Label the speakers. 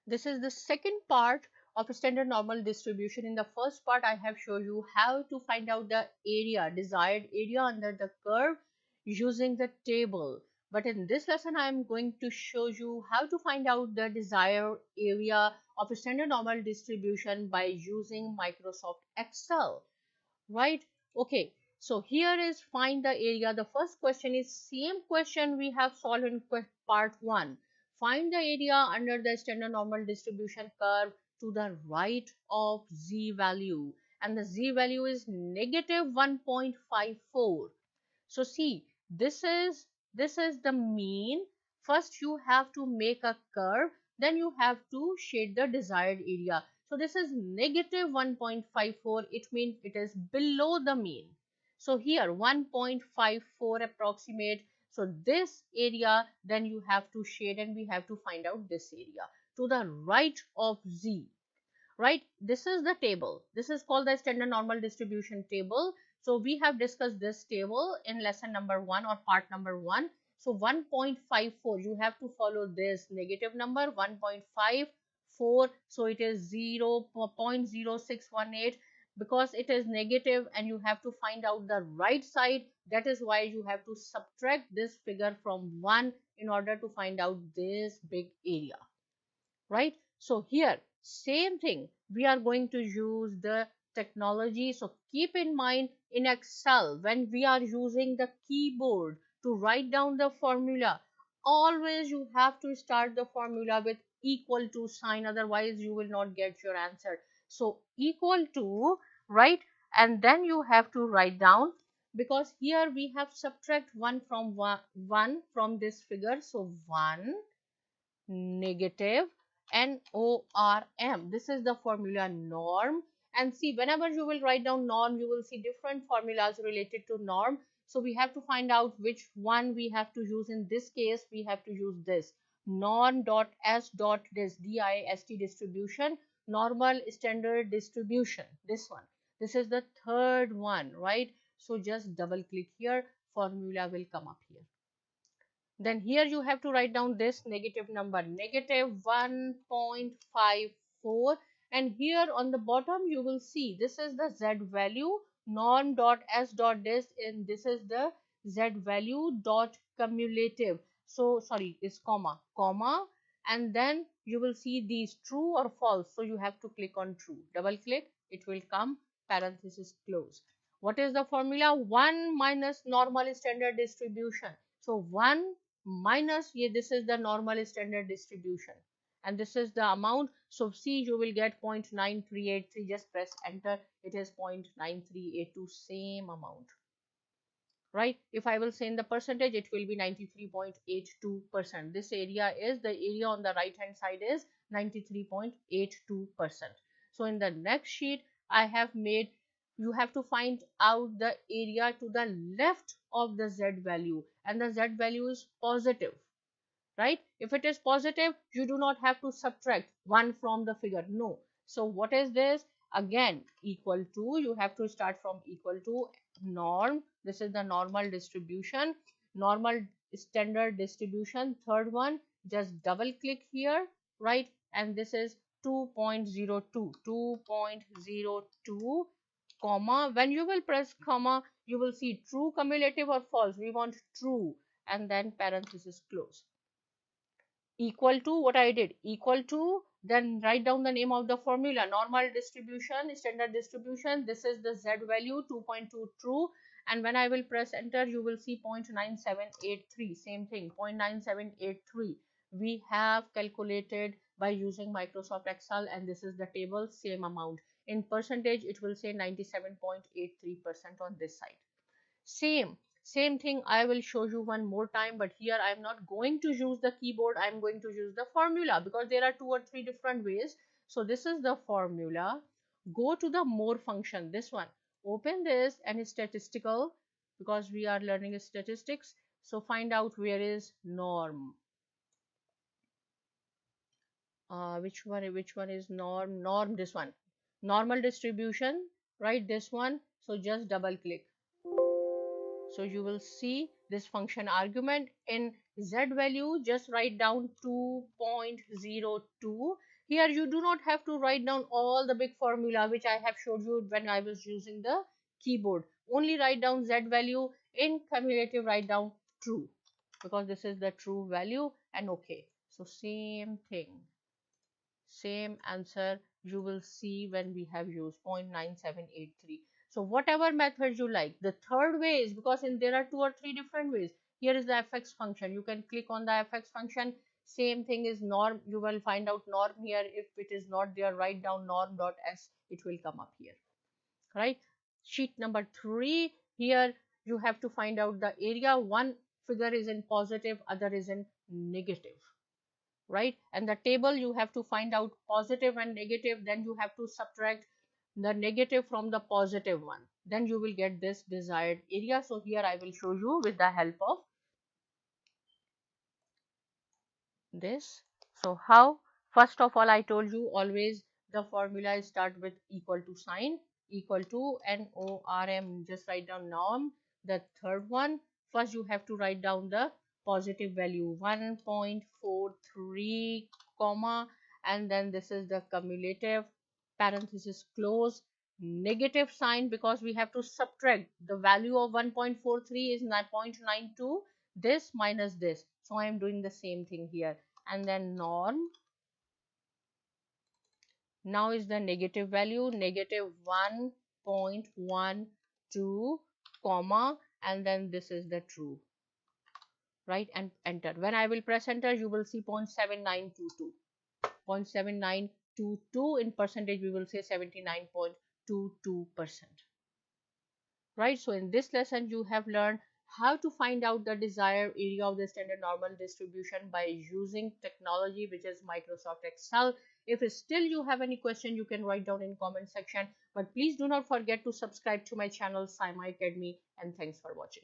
Speaker 1: This is the second part of a standard normal distribution. In the first part, I have shown you how to find out the area, desired area under the curve using the table. But in this lesson, I am going to show you how to find out the desired area of a standard normal distribution by using Microsoft Excel, right? Okay, so here is find the area. The first question is same question we have solved in part 1. Find the area under the standard normal distribution curve to the right of z value, and the z value is negative 1.54. So see, this is the mean. First you have to make a curve, then you have to shade the desired area. So this is negative 1.54. It means it is below the mean. So here 1.54 approximate. So this area, then you have to shade, and we have to find out this area to the right of z. Right, this is the table. This is called the standard normal distribution table. So we have discussed this table in lesson number 1 or part number 1. So 1.54, you have to follow this negative number 1.54. So it is 0.0618 because it is negative, and you have to find out the right side. That is why you have to subtract this figure from 1 in order to find out this big area, right? So here same thing, we are going to use the technology. So keep in mind, in Excel, when we are using the keyboard to write down the formula, always you have to start the formula with equal to sign, otherwise you will not get your answer. So equal to, right, and then you have to write down, because here we have subtract 1 from this figure. So 1 negative norm. This is the formula norm. And see, whenever you will write down norm, you will see different formulas related to norm. So we have to find out which one we have to use. In this case, we have to use this norm dot s dot dist distribution, normal standard distribution. This one. This is the third one, right? So just double click here, formula will come up here. Then here you have to write down this negative number, negative 1.54, and here on the bottom you will see this is the z value norm dot s dot dist, and this is the z value dot cumulative. So sorry, it's comma, and then you will see these true or false. So you have to click on true, double click, it will come, parenthesis close. What is the formula? 1 minus normal standard distribution. So 1 minus, this is the normal standard distribution, and this is the amount. So see, you will get 0.9383. just press enter, it is 0.9382, same amount, right? If I will say in the percentage, it will be 93.82%. this area is the area on the right hand side is 93.82%. So in the next sheet I have made, you have to find out the area to the left of the z value, and the z value is positive, right? If it is positive, you do not have to subtract 1 from the figure, no. So what is this? Again, equal to, you have to start from equal to norm. This is the normal distribution, normal standard distribution, third one. Just double click here, right, and this is 2.02, comma. When you will press comma, you will see true, cumulative, or false. We want true, and then parenthesis close. Equal to, what I did, equal to, then write down the name of the formula, normal distribution, standard distribution. This is the z value 2.2 true, and when I will press enter, you will see 0.9783, same thing, 0.9783 we have calculated by using Microsoft Excel, and this is the table, same amount. In percentage, it will say 97.83% on this side. Same thing I will show you one more time, but here I am not going to use the keyboard, I am going to use the formula, because there are 2 or 3 different ways. So this is the formula. Go to the more function, this one, open this, and statistical, because we are learning statistics. So find out where is norm. Which one is norm? This one, normal distribution, right, this one. So just double click. So you will see this function argument. In z value, just write down 2.02. Here you do not have to write down all the big formula which I have showed you when I was using the keyboard. Only write down z value. In cumulative write down true, because this is the true value, and okay. So same thing, same answer you will see when we have used 0.9783. So whatever method you like. The third way is, because there are two or three different ways. Here is the fx function. You can click on the fx function. Same thing is norm. You will find out norm here. If it is not there, write down norm.s. It will come up here, right? Sheet number 3. Here you have to find out the area. One figure is in positive, other is in negative, right? And the table you have to find out positive and negative, then you have to subtract the negative from the positive one, then you will get this desired area. So here I will show you with the help of this. So how? First of all, I told you always the formula start with equal to sign, equal to norm. Just write down norm. The third one, first you have to write down the positive value 1.43 comma, and then this is the cumulative, parenthesis close, negative sign, because we have to subtract the value of 1.43 is 0.92, this minus this. So I am doing the same thing here, and then norm. Now is the negative value, negative 1.12 comma, and then this is the true, right? And enter. When I will press enter, you will see 0.7922. 0.7922 in percentage, we will say 79.22%. Right? So in this lesson, you have learned how to find out the desired area of the standard normal distribution by using technology which is Microsoft Excel. If still you have any question, you can write down in comment section. But please do not forget to subscribe to my channel Saima Academy, and thanks for watching.